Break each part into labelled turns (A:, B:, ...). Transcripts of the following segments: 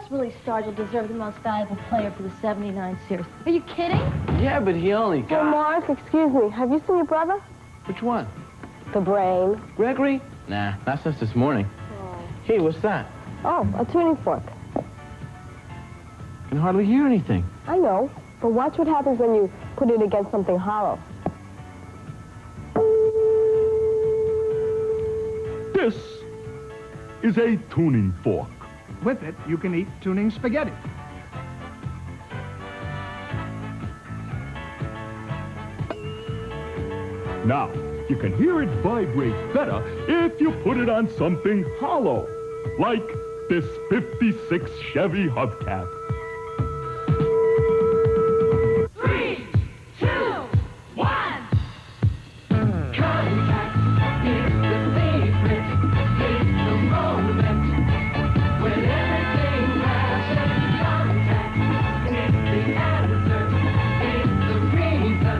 A: Willie Stargell deserved the most valuable player for the '79 series. Are you kidding?
B: Yeah, but he only got...
C: Hey, Mark, excuse me. Have you seen your brother?
B: Which one?
C: The brain.
B: Gregory? Nah, not since this morning.
C: Oh.
B: Hey, what's that?
C: Oh, a tuning fork.
B: I can hardly hear anything.
C: I know, but watch what happens when you put it against something hollow.
D: This is a tuning fork.
E: With it, you can eat tuning spaghetti.
D: Now, you can hear it vibrate better if you put it on something hollow, like this '56 Chevy hubcap.
F: 3, 2, 1. Contact is the secret, is the moment when everything happens. Contact is the answer, is the reason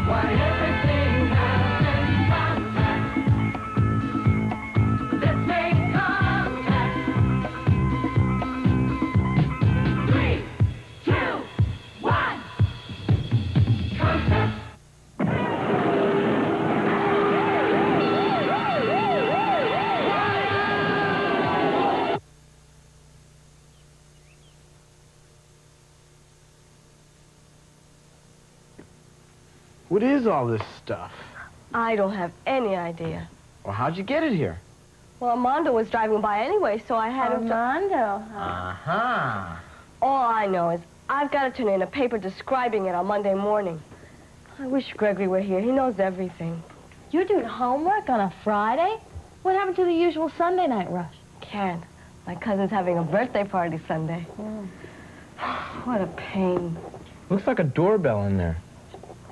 F: why everything happens. Contact. Let's make contact. 3, 2, 1. Contact.
B: What is all this stuff?
C: I don't have any idea.
B: Well, how'd you get it here?
C: Well, Armando was driving by anyway, so I had him...
A: Armando, huh?
B: Uh-huh.
C: All I know is I've got to turn in a paper describing it on Monday morning. I wish Gregory were here. He knows everything.
A: You're doing homework on a Friday? What happened to the usual Sunday night rush?
C: Can't. My cousin's having a birthday party Sunday. What a pain.
B: Looks like a doorbell in there.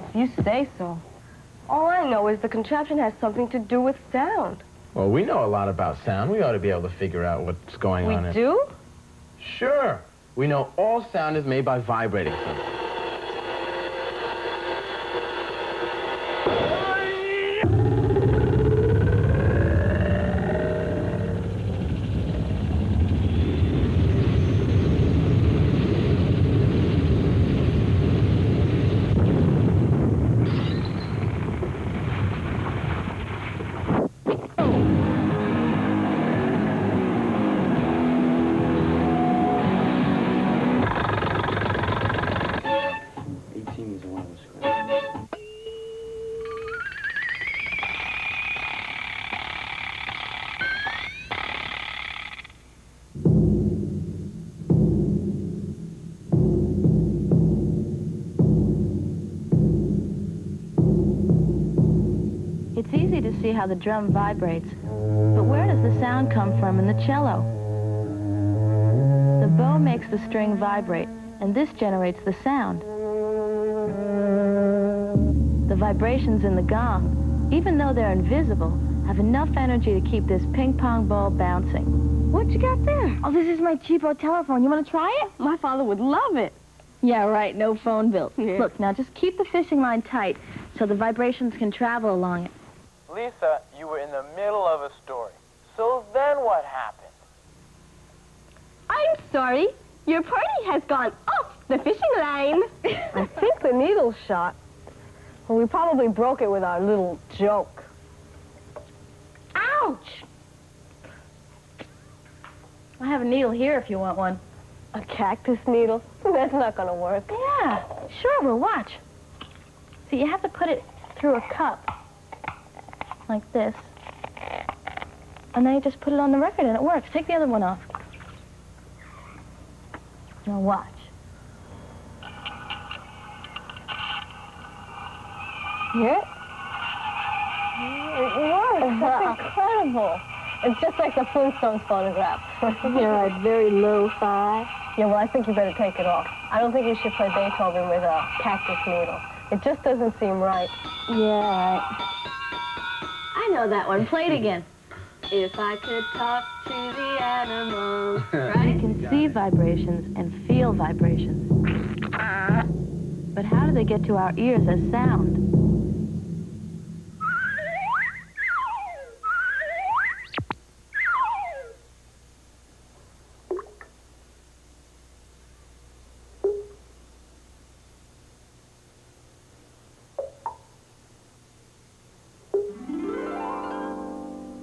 C: If you say so. All I know is the contraption has something to do with sound.
B: Well, we know a lot about sound. We ought to be able to figure out what's going on.
C: We do?
B: Sure. We know all sound is made by vibrating something.
A: It's easy to see how the drum vibrates, but where does the sound come from in the cello? The bow makes the string vibrate, and this generates the sound. The vibrations in the gong, even though they're invisible, have enough energy to keep this ping-pong ball bouncing.
C: What you got there?
A: Oh, this is my cheapo telephone. You want to try it?
C: My father would love it.
A: Yeah, right. No phone bill.
C: Yeah.
A: Look, now just keep the fishing line tight so the vibrations can travel along it.
B: Lisa, you were in the middle of a story. So then what happened?
C: I'm sorry. Your party has gone off the fishing line. I think the needle's shot. Well, we probably broke it with our little joke.
A: Ouch! I have a needle here if you want one.
C: A cactus needle? That's not going to work.
A: Yeah, sure, we'll watch. See, you have to put it through a cup, like this. And then you just put it on the record and it works. Take the other one off. Now watch.
C: Hear it? It works. That's incredible. It's just like the Flintstones phonograph.
A: You're right, very lo-fi.
C: Yeah, well, I think you better take it off. I don't think you should play Beethoven with a cactus needle. It just doesn't seem right.
A: Yeah, right. I know that one. Play it again. If I could talk to the animals. Right? You can see vibrations and feel vibrations. But how do they get to our ears as sound?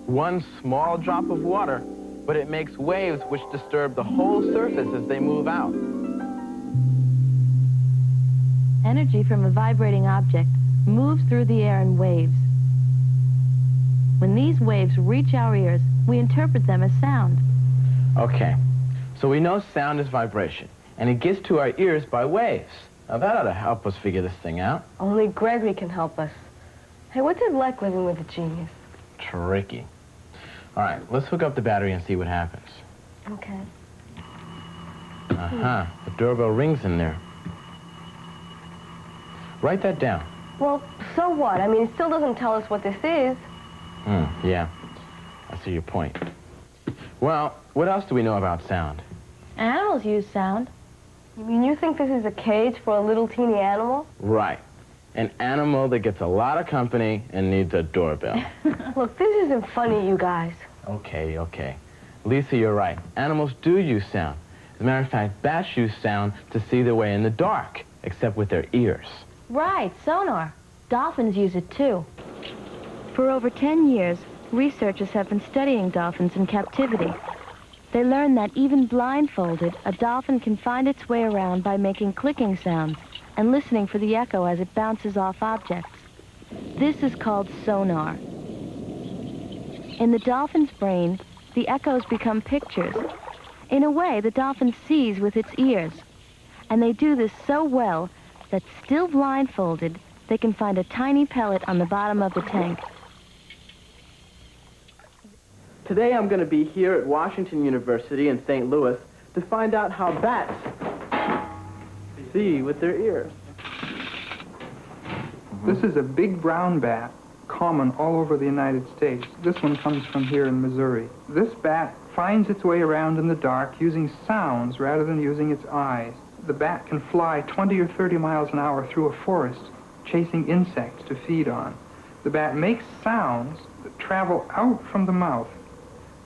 B: One small drop of water, but it makes waves which disturb the whole surface as they move out.
A: Energy from a vibrating object moves through the air in waves. When these waves reach our ears, we interpret them as sound.
B: Okay, so we know sound is vibration, and it gets to our ears by waves. Now that ought to help us figure this thing out.
C: Only Gregory can help us. Hey, what's it like living with a genius?
B: Tricky. All right, let's hook up the battery and see what happens.
C: Okay.
B: Uh-huh, the doorbell rings in there. Write that down.
C: Well, so what? I mean, it still doesn't tell us what this is.
B: Yeah, I see your point. Well, what else do we know about sound?
A: Animals use sound.
C: You mean you think this is a cage for a little teeny animal?
B: Right. An animal that gets a lot of company and needs a doorbell.
C: Look, this isn't funny, you guys.
B: Okay. Lisa, you're right. Animals do use sound. As a matter of fact, bats use sound to see their way in the dark, except with their ears.
A: Right, sonar. Dolphins use it too. For over 10 years, researchers have been studying dolphins in captivity. They learned that even blindfolded, a dolphin can find its way around by making clicking sounds and listening for the echo as it bounces off objects. This is called sonar. In the dolphin's brain, the echoes become pictures. In a way, the dolphin sees with its ears. And they do this so well that, still blindfolded, they can find a tiny pellet on the bottom of the tank.
B: Today I'm going to be here at Washington University in St. Louis to find out how bats see with their ears.
E: This is a big brown bat, common all over the United States. This one comes from here in Missouri. This bat finds its way around in the dark using sounds rather than using its eyes. The bat can fly 20 or 30 miles an hour through a forest, chasing insects to feed on. The bat makes sounds that travel out from the mouth,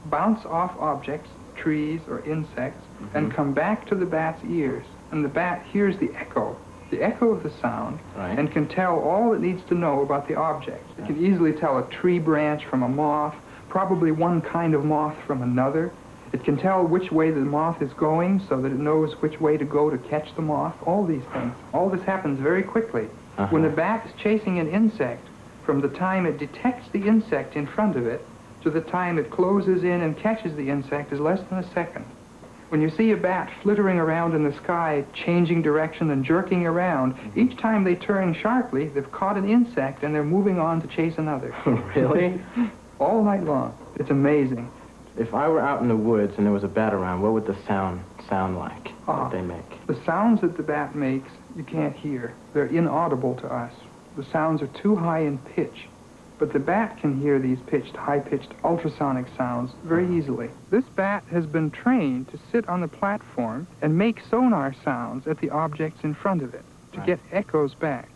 E: bounce off objects, trees or insects, and come back to the bat's ears. And the bat hears the echo of the sound,
B: Right.
E: and can tell all it needs to know about the object. It can easily tell a tree branch from a moth, probably one kind of moth from another. It can tell which way the moth is going so that it knows which way to go to catch the moth, all these things. All this happens very quickly. When a bat is chasing an insect, from the time it detects the insect in front of it to the time it closes in and catches the insect is less than a second. When you see a bat flittering around in the sky, changing direction and jerking around, each time they turn sharply, they've caught an insect and they're moving on to chase another.
B: Really?
E: All night long. It's amazing.
B: If I were out in the woods and there was a bat around, what would the sound like that they make?
E: The sounds that the bat makes, you can't hear. They're inaudible to us. The sounds are too high in pitch. But the bat can hear these high-pitched ultrasonic sounds very easily. This bat has been trained to sit on the platform and make sonar sounds at the objects in front of it to get echoes back.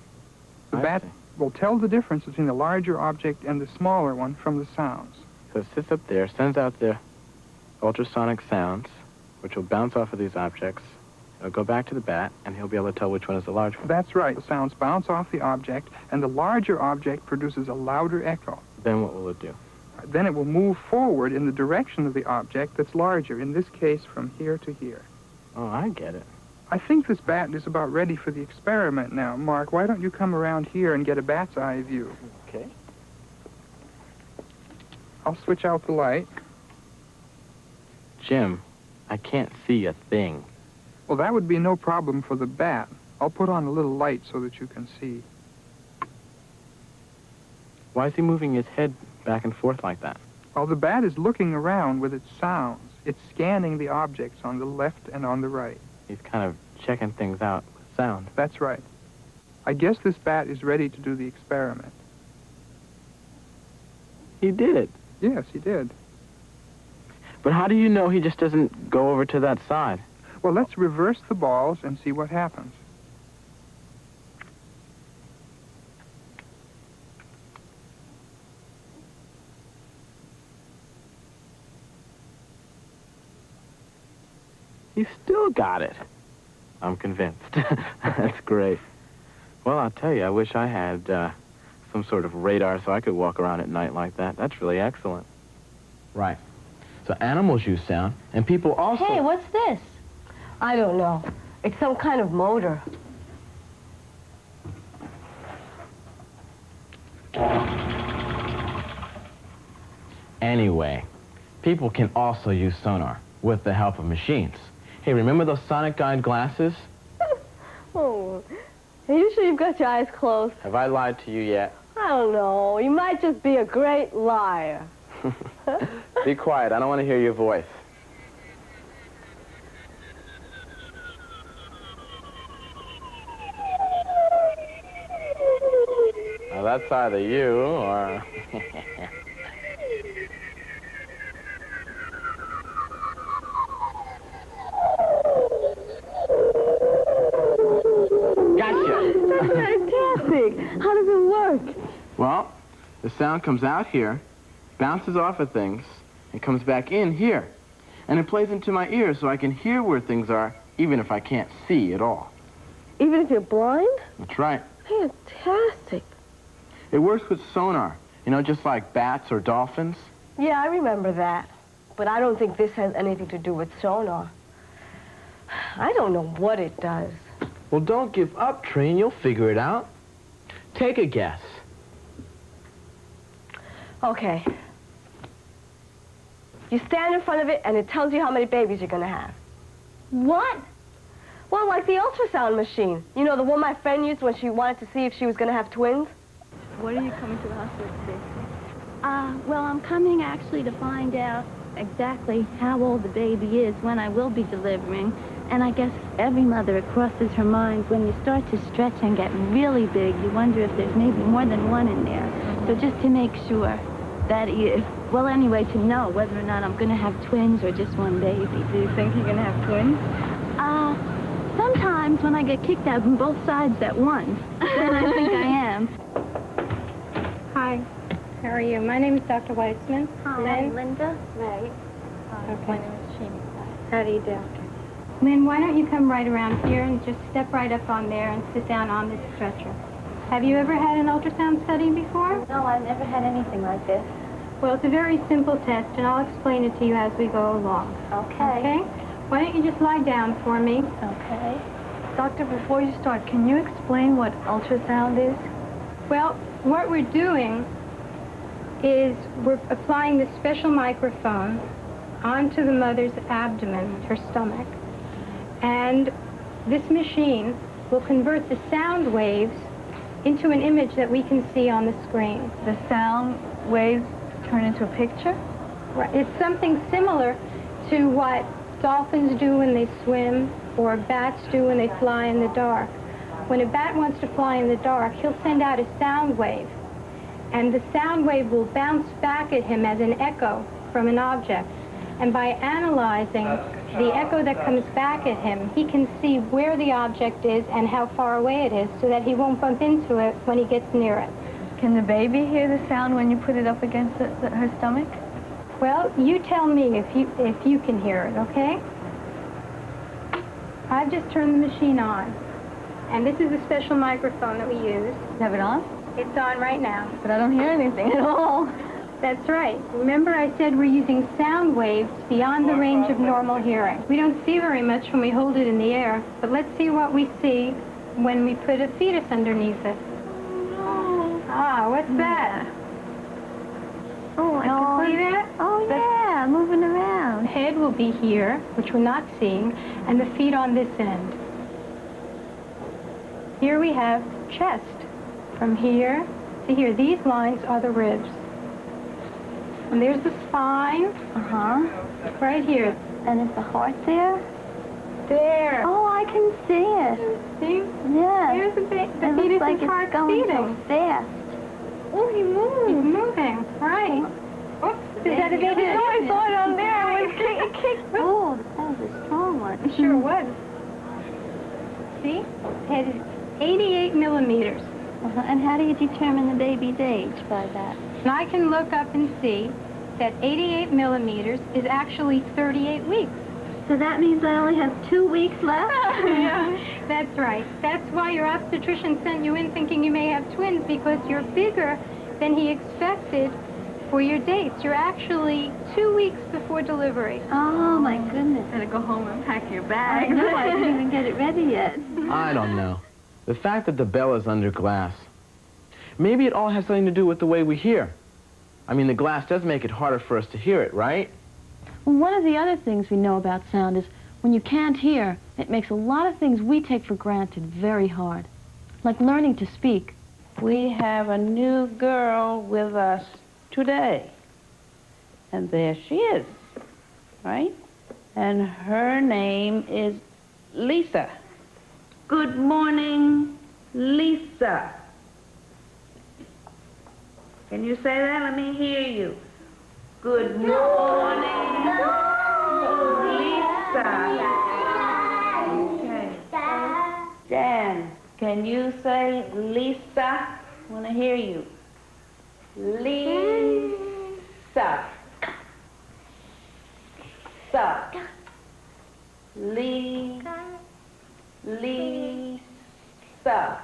E: The bat will tell the difference between the larger object and the smaller one from the sounds.
B: So it sits up there, sends out the ultrasonic sounds, which will bounce off of these objects. It'll go back to the bat, and he'll be able to tell which one is the large one.
E: That's right. The sounds bounce off the object, and the larger object produces a louder echo.
B: Then what will it do?
E: Then it will move forward in the direction of the object that's larger, in this case from here to here.
B: Oh, I get it.
E: I think this bat is about ready for the experiment now. Mark, why don't you come around here and get a bat's eye view?
B: Okay.
E: I'll switch out the light.
B: Jim, I can't see a thing.
E: Well, that would be no problem for the bat. I'll put on a little light so that you can see.
B: Why is he moving his head back and forth like that?
E: Well, the bat is looking around with its sounds. It's scanning the objects on the left and on the right.
B: He's kind of checking things out with sound.
E: That's right. I guess this bat is ready to do the experiment.
B: He did it.
E: Yes, he did.
B: But how do you know he just doesn't go over to that side?
E: Well, let's reverse the balls and see what happens.
B: He still got it. I'm convinced. That's great. Well, I'll tell you, I wish I had some sort of radar so I could walk around at night like that. That's really excellent. Right. So animals use sound, and people also...
A: Hey, what's this?
C: I don't know. It's some kind of motor.
B: Anyway, people can also use sonar with the help of machines. Hey, remember those sonic guide glasses?
C: Oh, are you sure you've got your eyes closed?
B: Have I lied to you yet?
C: I don't know. You might just be a great liar.
B: Be quiet. I don't want to hear your voice. Now, that's either you or... Gotcha!
C: That's fantastic. How does it work?
B: Well, the sound comes out here, bounces off of things, and comes back in here. And it plays into my ears so I can hear where things are, even if I can't see at all.
C: Even if you're blind?
B: That's right.
C: Fantastic.
B: It works with sonar, you know, just like bats or dolphins.
C: Yeah, I remember that. But I don't think this has anything to do with sonar. I don't know what it does.
B: Well, don't give up, Trini. You'll figure it out. Take a guess.
C: Okay. You stand in front of it, and it tells you how many babies you're going to have.
A: What?
C: Well, like the ultrasound machine. You know, the one my friend used when she wanted to see if she was going to have twins?
A: What are you coming to the hospital to see? Well, I'm coming actually to find out exactly how old the baby is when I will be delivering. And I guess every mother, it crosses her mind when you start to stretch and get really big, you wonder if there's maybe more than one in there. So just to make sure that well, anyway, to know whether or not I'm going to have twins or just one baby.
C: Do you think you're going to have twins?
A: Sometimes when I get kicked out from both sides at once, then I think I am.
G: Hi, how are you? My name is Dr. Weissman.
A: Hi, I'm Linda.
G: Right.
A: Okay. My name is Trini.
G: How do you do? Lynn, why don't you come right around here and just step right up on there and sit down on this stretcher. Have you ever had an ultrasound study before?
A: No, I've never had anything like this.
G: Well, it's a very simple test, and I'll explain it to you as we go along.
A: Okay.
G: Okay? Why don't you just lie down for me?
A: Okay.
C: Doctor, before you start, can you explain what ultrasound is?
G: Well, what we're doing is we're applying this special microphone onto the mother's abdomen, her stomach. And this machine will convert the sound waves into an image that we can see on the screen.
C: The sound waves turn into a picture?
G: Right. It's something similar to what dolphins do when they swim or bats do when they fly in the dark. When a bat wants to fly in the dark, he'll send out a sound wave. And the sound wave will bounce back at him as an echo from an object. And by analyzing the echo that comes back at him, he can see where the object is and how far away it is so that he won't bump into it when he gets near it.
C: Can the baby hear the sound when you put it up against her stomach?
G: Well, you tell me if you can hear it, okay? I've just turned the machine on. And this is a special microphone that we use.
C: Have it on?
G: It's on right now.
C: But I don't hear anything at all.
G: That's right. Remember I said we're using sound waves beyond the range of normal hearing. We don't see very much when we hold it in the air, but let's see what we see when we put a fetus underneath it. Ah, what's that?
A: Oh, I
G: can see that?
A: Oh, yeah, moving around.
G: The head will be here, which we're not seeing, and the feet on this end. Here we have chest. From here to here. These lines are the ribs. And there's the spine.
A: Uh-huh.
G: Right here.
A: And is the heart there?
G: There.
A: Oh, I can see it.
G: See?
A: Yeah.
G: There's the
A: It
G: fetus's
A: looks like
G: heart
A: it's going
G: beating.
A: so fast.
G: Oh, he moves. He's moving. Right. Oops. Is that a baby?
A: Yeah.
G: Oh, I saw it on there. It kicked.
A: Oh, that was a strong one.
G: It sure was. See? Head is 88 millimeters.
A: And how do you determine the baby's age by that?
G: And I can look up and see that 88 millimeters is actually 38 weeks.
A: So that means I only have 2 weeks left?
G: Yeah, that's right. That's why your obstetrician sent you in thinking you may have twins, because you're bigger than he expected for your dates. You're actually 2 weeks before delivery.
A: Oh, my goodness.
C: Better go home and pack your
A: I
C: bag.
A: know, I didn't even get it ready yet.
B: I don't know. The fact that the bell is under glass, maybe it all has something to do with the way we hear. I mean, the glass does make it harder for us to hear it, right?
A: Well, one of the other things we know about sound is when you can't hear, it makes a lot of things we take for granted very hard, like learning to speak.
H: We have a new girl with us today. And there she is, right? And her name is Lisa. Good morning, Lisa. Can you say that? Let me hear you. Good morning, Lisa. Okay. Jan, can you say Lisa? I want to hear you. Lisa. Lisa.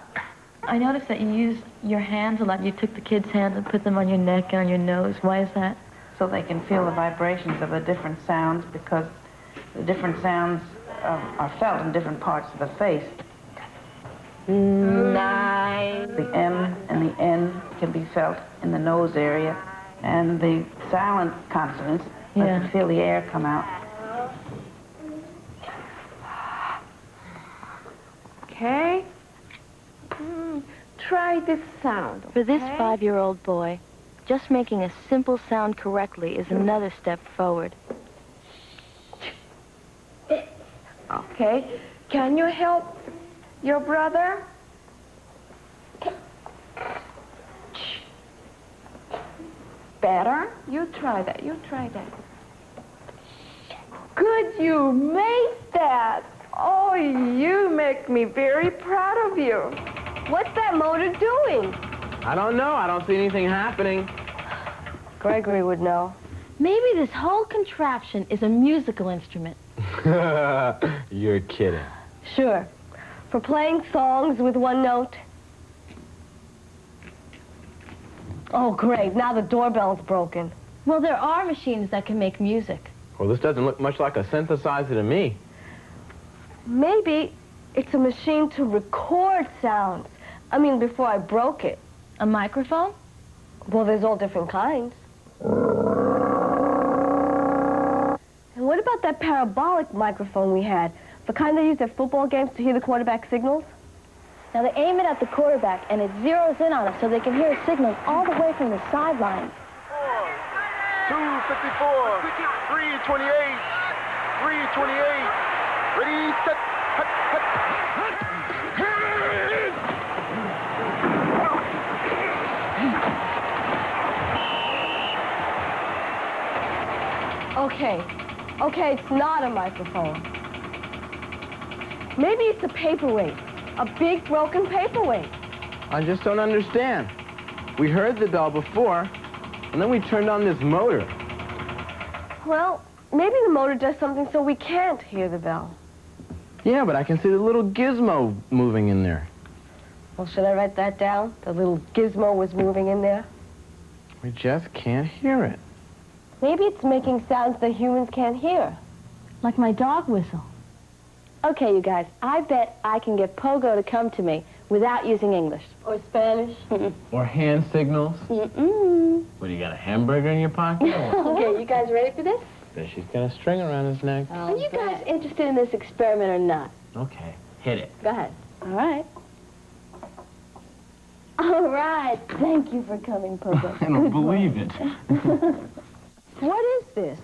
A: I noticed that you use your hands a lot. You took the kids' hands and put them on your neck and on your nose. Why is that?
H: So they can feel the vibrations of the different sounds, because the different sounds are felt in different parts of the face.
A: Nice.
H: The M and the N can be felt in the nose area, and the silent consonants, you can feel the air come out.
C: Okay. Try this sound.
A: For this 5-year-old boy, just making a simple sound correctly is another step forward.
C: Okay. Can you help your brother? Better? You try that. You try that. Good, you made that. Oh, you make me very proud of you. What's that motor doing?
B: I don't know. I don't see anything happening.
C: Gregory would know.
A: Maybe this whole contraption is a musical instrument.
B: You're kidding.
C: Sure. For playing songs with one note. Oh, great. Now the doorbell's broken.
A: Well, there are machines that can make music.
B: Well, this doesn't look much like a synthesizer to me.
C: Maybe it's a machine to record sounds. I mean, before I broke it.
A: A microphone?
C: Well, there's all different kinds. And what about that parabolic microphone we had? The kind they use at football games to hear the quarterback signals?
A: Now, they aim it at the quarterback, and it zeroes in on him so they can hear his signals all the way from the sidelines.
I: 254, 328, 328. Ready, set, hut, hut, hut.
C: Okay, it's not a microphone. Maybe it's a paperweight. A big broken paperweight.
B: I just don't understand. We heard the bell before, and then we turned on this motor.
C: Well, maybe the motor does something so we can't hear the bell.
B: Yeah, but I can see the little gizmo moving in there.
C: Well, should I write that down? The little gizmo was moving in there?
B: We just can't hear it.
C: Maybe it's making sounds that humans can't hear.
A: Like my dog whistle.
C: Okay, you guys, I bet I can get Pogo to come to me without using English. Or Spanish.
B: Or hand signals.
C: Mm-mm.
B: What, do you got a hamburger in your pocket?
C: Okay, you guys ready for this?
B: Bet she's got a string around his neck.
C: Are you guys interested in this experiment or not?
B: Okay, hit it.
C: Go ahead. All right. All right. Thank you for coming, Pogo.
B: I don't believe it.
C: What is this?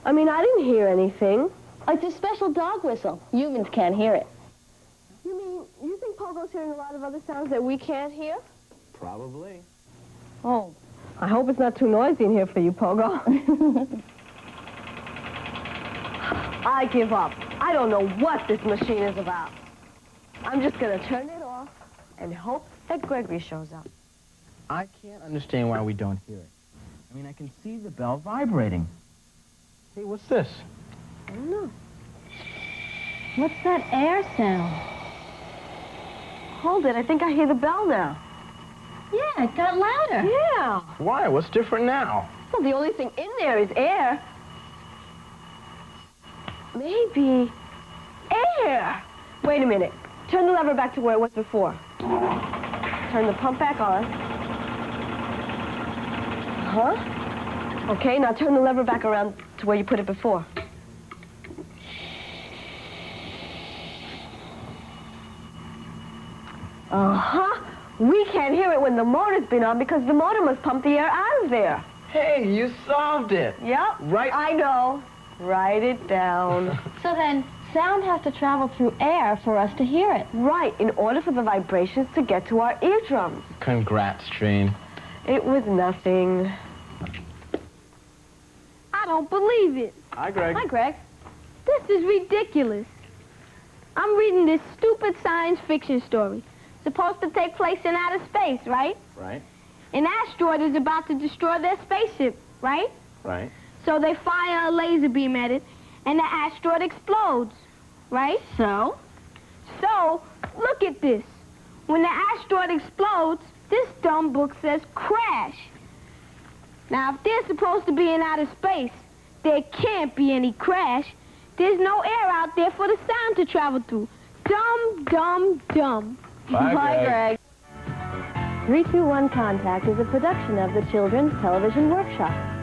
C: I mean, I didn't hear anything.
A: It's a special dog whistle. Humans can't hear it.
C: You think Pogo's hearing a lot of other sounds that we can't hear?
B: Probably.
C: Oh, I hope it's not too noisy in here for you, Pogo. I give up. I don't know what this machine is about. I'm just going to turn it off and hope that Gregory shows up.
B: I can't understand why we don't hear it. I mean, I can see the bell vibrating. Hey, what's this?
C: I don't know.
A: What's that air sound?
C: Hold it. I think I hear the bell now.
A: Yeah, it got louder.
C: Yeah.
B: Why? What's different now?
C: Well, the only thing in there is air. Maybe air. Wait a minute. Turn the lever back to where it was before. Turn the pump back on. Huh? Okay, now turn the lever back around to where you put it before. Uh-huh. We can't hear it when the motor's been on because the motor must pump the air out of there.
B: Hey, you solved it.
C: Yep.
B: Right.
C: I know. Write it down.
A: So then, sound has to travel through air for us to hear it.
C: Right, in order for the vibrations to get to our eardrums.
B: Congrats, Trini.
C: It was nothing.
J: I don't believe it.
B: Hi, Greg.
C: Hi, Greg.
J: This is ridiculous. I'm reading this stupid science fiction story. Supposed to take place in outer space, right?
B: Right.
J: An asteroid is about to destroy their spaceship, right?
B: Right.
J: So they fire a laser beam at it, and the asteroid explodes, right?
A: So?
J: So, look at this. When the asteroid explodes, this dumb book says crash. Now, if they're supposed to be in outer space, there can't be any crash. There's no air out there for the sound to travel through. Dumb, dumb, dumb.
B: Bye, Greg.
C: 321 Contact is a production of the Children's Television Workshop.